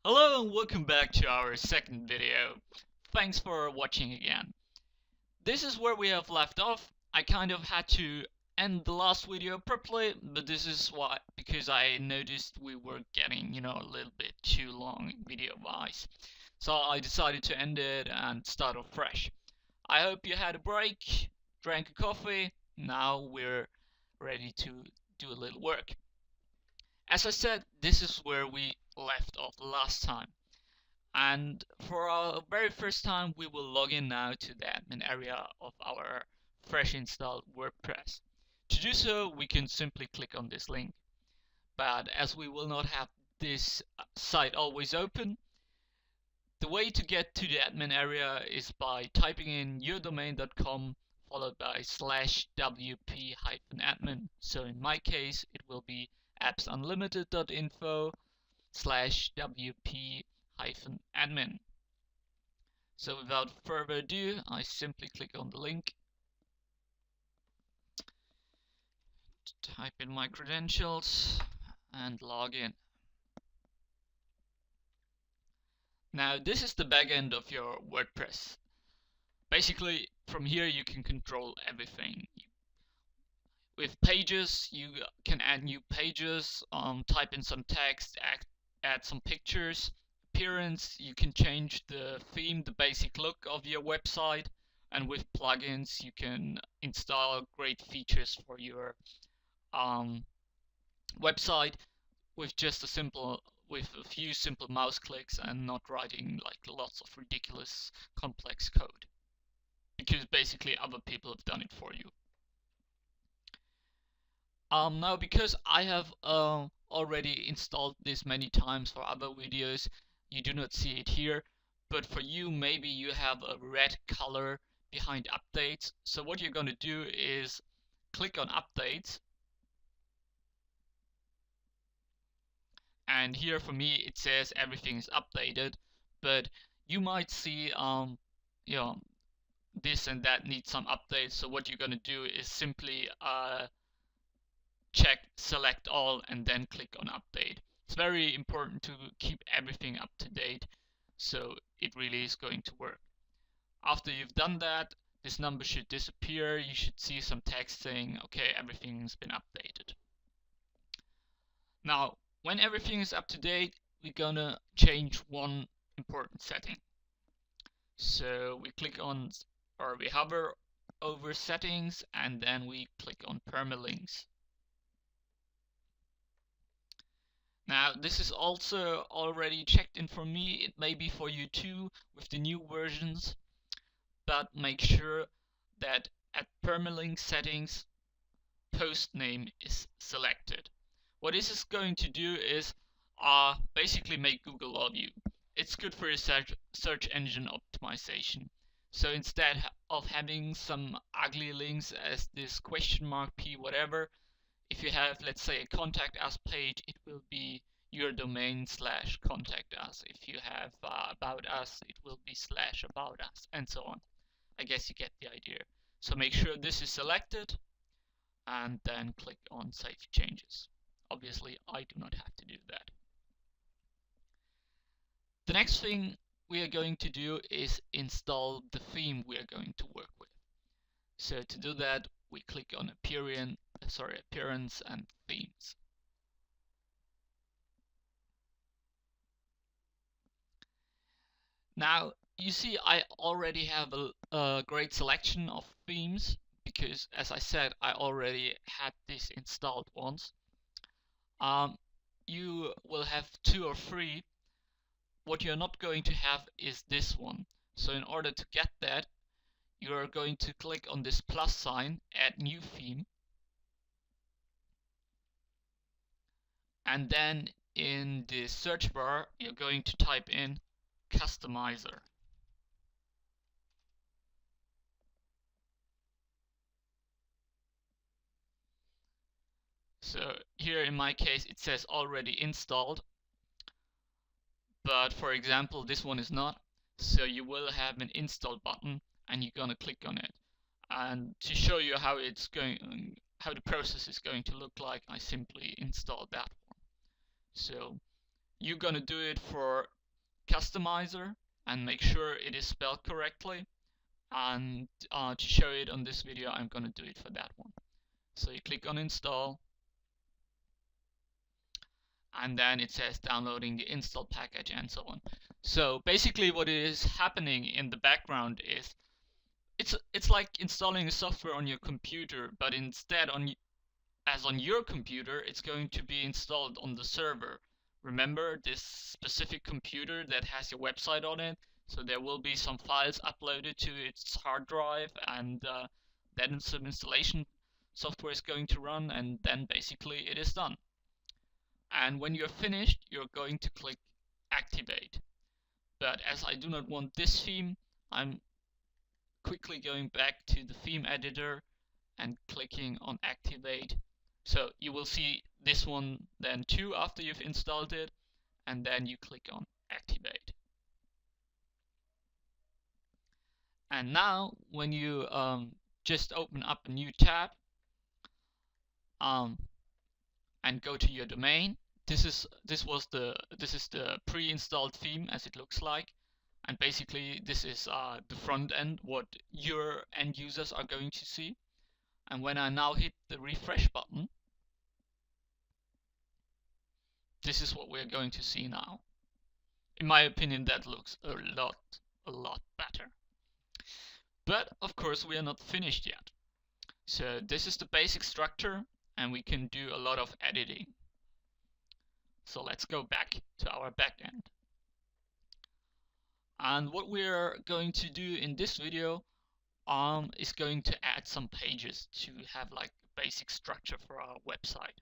Hello and welcome back to our second video. Thanks for watching again. This is where we have left off. I kind of had to end the last video abruptly, but this is why, because I noticed we were getting, a little bit too long video wise. So I decided to end it and start off fresh. I hope you had a break, drank a coffee. Now we're ready to do a little work. As I said, this is where we left off last time. And for our very first time, we will log in now to the admin area of our fresh installed WordPress. To do so, we can simply click on this link. But as we will not have this site always open, the way to get to the admin area is by typing in yourdomain.com followed by /wp-admin. So in my case, it will be appsunlimited.info/wp-admin. So without further ado, I simply click on the link, type in my credentials and log in. Now this is the backend of your WordPress. Basically from here you can control everything. With pages you can add new pages, type in some text, add some pictures. Appearance, you can change the theme, the basic look of your website, and with plugins you can install great features for your website with a few simple mouse clicks and not writing like lots of ridiculous complex code, because basically other people have done it for you. Now because I have already installed this many times for other videos, you do not see it here, but for you maybe you have a red color behind updates. So what you're going to do is click on updates, and here for me it says everything is updated, but you might see this and that needs some updates. So what you're going to do is simply check select all and then click on update. It's very important to keep everything up to date, so it really is going to work. After you've done that, this number should disappear. You should see some text saying okay, everything's been updated. Now when everything is up to date, we're gonna change one important setting. So we click on, or we hover over settings, and then we click on permalinks. Now this is also already checked in for me. It may be for you too with the new versions, but make sure that at permalink settings post name is selected. What this is going to do is basically make Google love you. It's good for your search engine optimization. So instead of having some ugly links as this question mark p whatever, if you have, let's say, a contact us page, it will be your domain /contact us. If you have about us, it will be /about us, and so on. I guess you get the idea. So make sure this is selected and then click on save changes. Obviously I do not have to do that. The next thing we are going to do is install the theme we are going to work with. So to do that, we click on appearance and themes. Now you see I already have a great selection of themes, because as I said I already had this installed once. You will have 2 or 3. What you're not going to have is this one. So in order to get that, you are going to click on this plus sign, add new theme, and then in the search bar you're going to type in Customizr. So here in my case it says already installed, but for example this one is not. So you will have an install button and you're gonna click on it. And to show you how the process is going to look like, I simply install that one. So you're gonna do it for Customizr and make sure it is spelled correctly. And to show it on this video, I'm gonna do it for that one. So you click on install, and then it says downloading the install package and so on. So basically what is happening in the background is it's like installing a software on your computer, but instead as on your computer, it's going to be installed on the server. Remember this specific computer that has your website on it? So there will be some files uploaded to its hard drive, and then some installation software is going to run, and then basically it is done. And when you're finished, you're going to click activate. But as I do not want this theme, I'm quickly going back to the theme editor and clicking on activate. So you will see this one then too after you've installed it, and then you click on activate. And now when you just open up a new tab and go to your domain, this is the pre-installed theme as it looks like, and basically this is the front end, what your end users are going to see. And when I now hit the refresh button, this is what we're going to see now. In my opinion, that looks a lot better. But of course we are not finished yet. So this is the basic structure, and we can do a lot of editing. So let's go back to our backend. And what we're going to do in this video is going to add some pages to have like a basic structure for our website.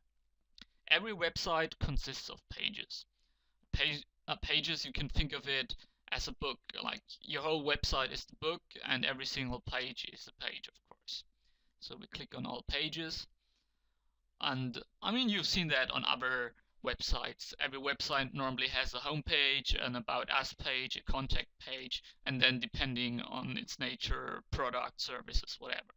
Every website consists of pages. Pages, you can think of it as a book, like your whole website is the book, and every single page is a page, of course. So we click on all pages, and I mean, you've seen that on other websites. Every website normally has a home page, an about us page, a contact page, and then depending on its nature, product, services, whatever.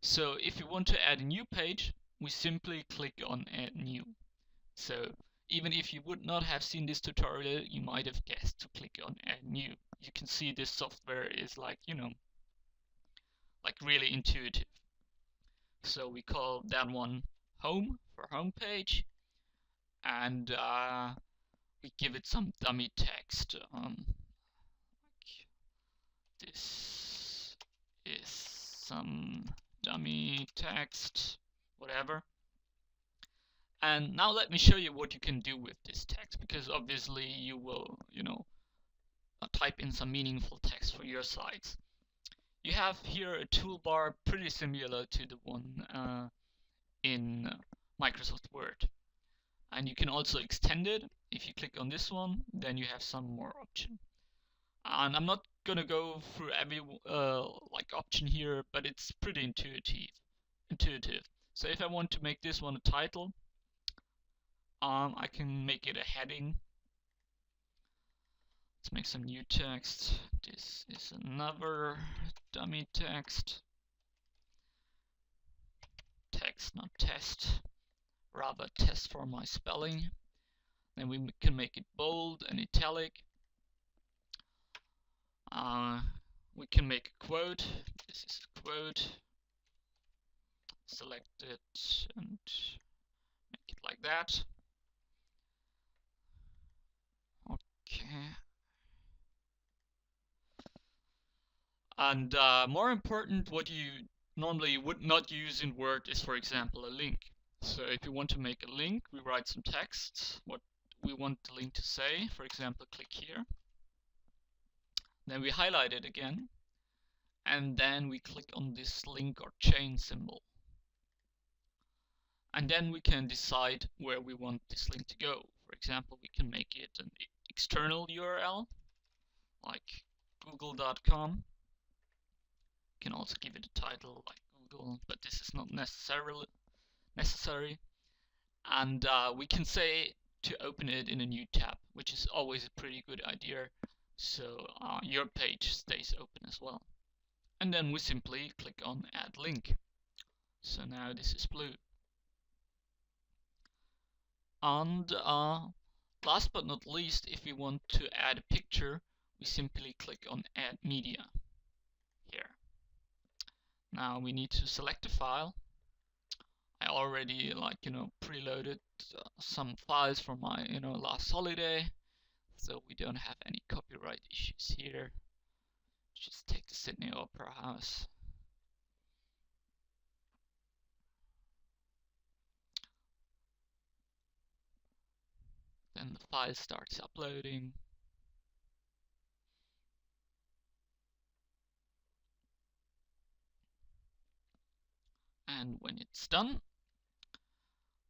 So if you want to add a new page, we simply click on add new. So even if you would not have seen this tutorial, you might have guessed to click on add new. You can see this software is like, you know, like really intuitive. So we call that one home for home page, and we give it some dummy text. This is some dummy text, whatever. And now let me show you what you can do with this text, because obviously you will, you know, type in some meaningful text for your sites. You have here a toolbar pretty similar to the one in Microsoft Word. And you can also extend it. If you click on this one, then you have some more option. And I'm not gonna go through every like option here, but it's pretty intuitive. So if I want to make this one a title, I can make it a heading. Let's make some new text. This is another dummy text. Text, not test. Rather test for my spelling. Then we can make it bold and italic. We can make a quote. This is a quote. Select it and make it like that. Okay. And more important, what you normally would not use in Word is, for example, a link. So if you want to make a link, we write some text, what we want the link to say. For example, click here. Then we highlight it again, and then we click on this link or chain symbol. And then we can decide where we want this link to go. For example, we can make it an external URL, like google.com. You can also give it a title like Google, but this is not necessary. And we can say to open it in a new tab, which is always a pretty good idea, so your page stays open as well. And then we simply click on add link. So now this is blue. And Last but not least, if we want to add a picture, we simply click on Add Media here. Now we need to select a file. I already preloaded some files from my last holiday, so we don't have any copyright issues here. Just take the Sydney Opera House. Then the file starts uploading. And when it's done,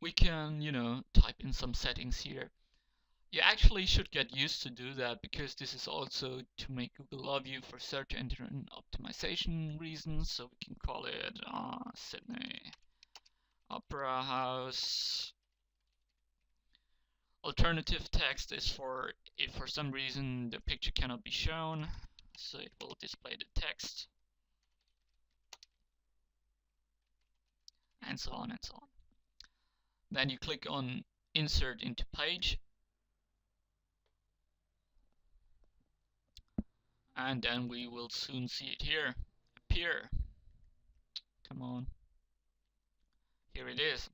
we can, type in some settings here. You actually should get used to do that, because this is also to make Google love you for search engine optimization reasons. So we can call it Sydney Opera House. Alternative text is for if for some reason the picture cannot be shown, so it will display the text, and so on and so on. Then you click on Insert into Page, and then we will soon see it here appear. Come on, here it is.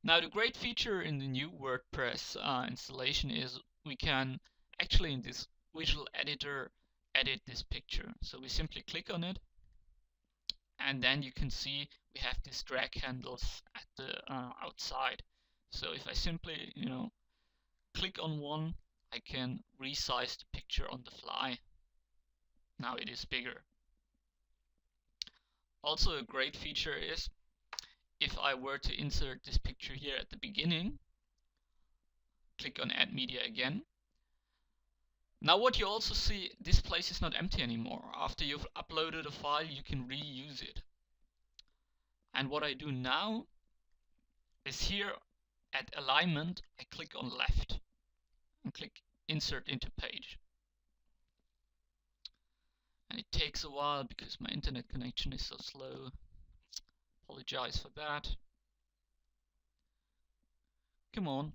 Now the great feature in the new WordPress installation is we can actually in this visual editor edit this picture. So we simply click on it, and then you can see we have these drag handles at the outside. So if I simply click on one, I can resize the picture on the fly. Now it is bigger. Also a great feature is if I were to insert this picture here at the beginning, click on Add Media again. Now what you also see, this place is not empty anymore. After you've uploaded a file, you can reuse it. And what I do now is here at Alignment, I click on Left and click Insert into Page. And it takes a while because my internet connection is so slow. Apologize for that. Come on.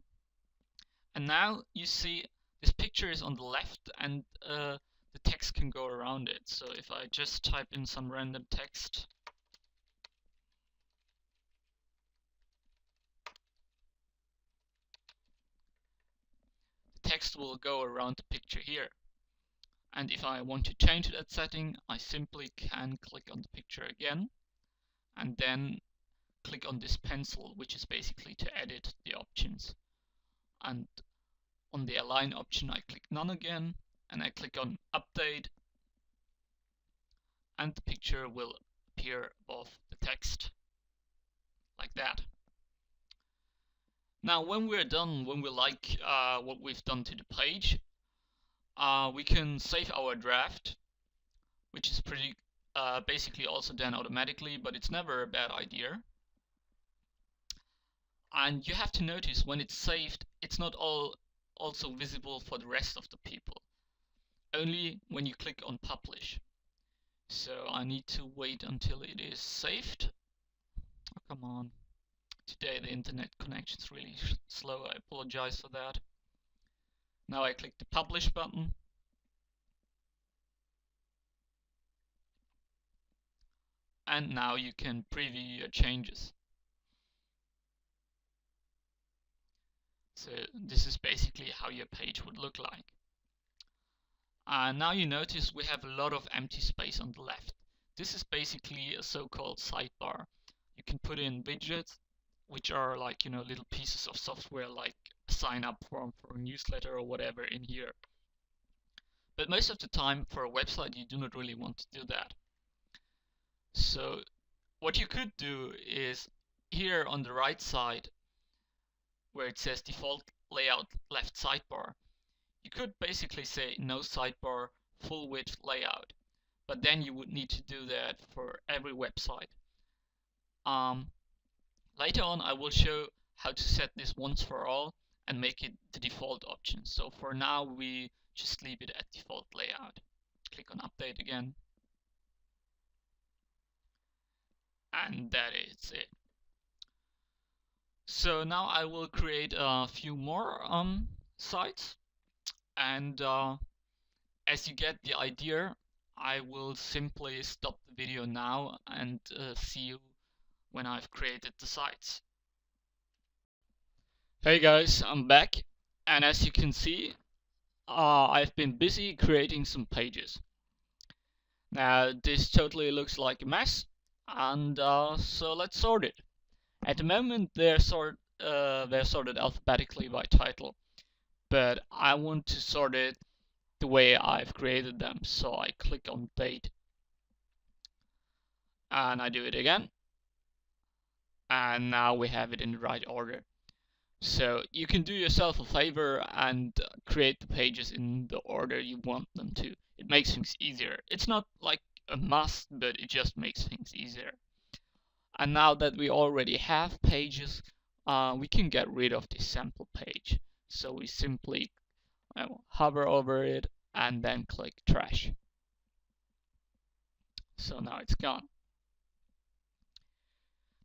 And now you see this picture is on the left, and the text can go around it. So if I just type in some random text, the text will go around the picture here. And if I want to change that setting, I simply can click on the picture again, and then click on this pencil, which is basically to edit the options. And on the Align option, I click None again, and I click on Update, and the picture will appear above the text, like that. Now when we're done, when we like what we've done to the page, we can save our draft, which is pretty basically also done automatically, but it's never a bad idea. And you have to notice when it's saved, it's not also visible for the rest of the people, only when you click on Publish. So I need to wait until it is saved. Oh, come on. Today the internet connection is really slow, I apologize for that. Now I click the Publish button. And now you can preview your changes. So this is basically how your page would look like. Now you notice we have a lot of empty space on the left. This is basically a so-called sidebar. You can put in widgets, which are like little pieces of software, like a sign-up form for a newsletter or whatever in here. But most of the time for a website you do not really want to do that. So what you could do is here on the right side, where it says default layout left sidebar, you could basically say no sidebar, full width layout, but then you would need to do that for every website. Later on I will show how to set this once for all and make it the default option. So for now we just leave it at default layout. Click on Update again, and that is it. So now I will create a few more sites, and as you get the idea, I will simply stop the video now and see you when I've created the sites. Hey guys, I'm back, and as you can see, I've been busy creating some pages. Now this totally looks like a mess, and so let's sort it. At the moment they're sorted alphabetically by title, but I want to sort it the way I've created them. So I click on date, and I do it again, and now we have it in the right order. So you can do yourself a favor and create the pages in the order you want them to. It makes things easier. It's not like a must, but it just makes things easier. And now that we already have pages, we can get rid of this sample page. So we simply hover over it and then click trash. So now it's gone.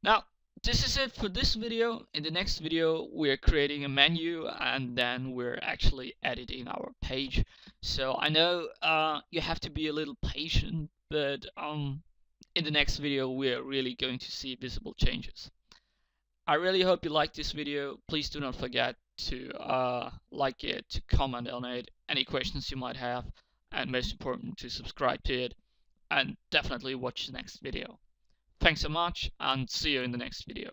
Now, this is it for this video. In the next video, we're creating a menu and then we're actually editing our page. So I know you have to be a little patient, but in the next video, we're really going to see visible changes. I really hope you liked this video. Please do not forget to like it, to comment on it, any questions you might have, and most important, to subscribe to it, and definitely watch the next video. Thanks so much, and see you in the next video.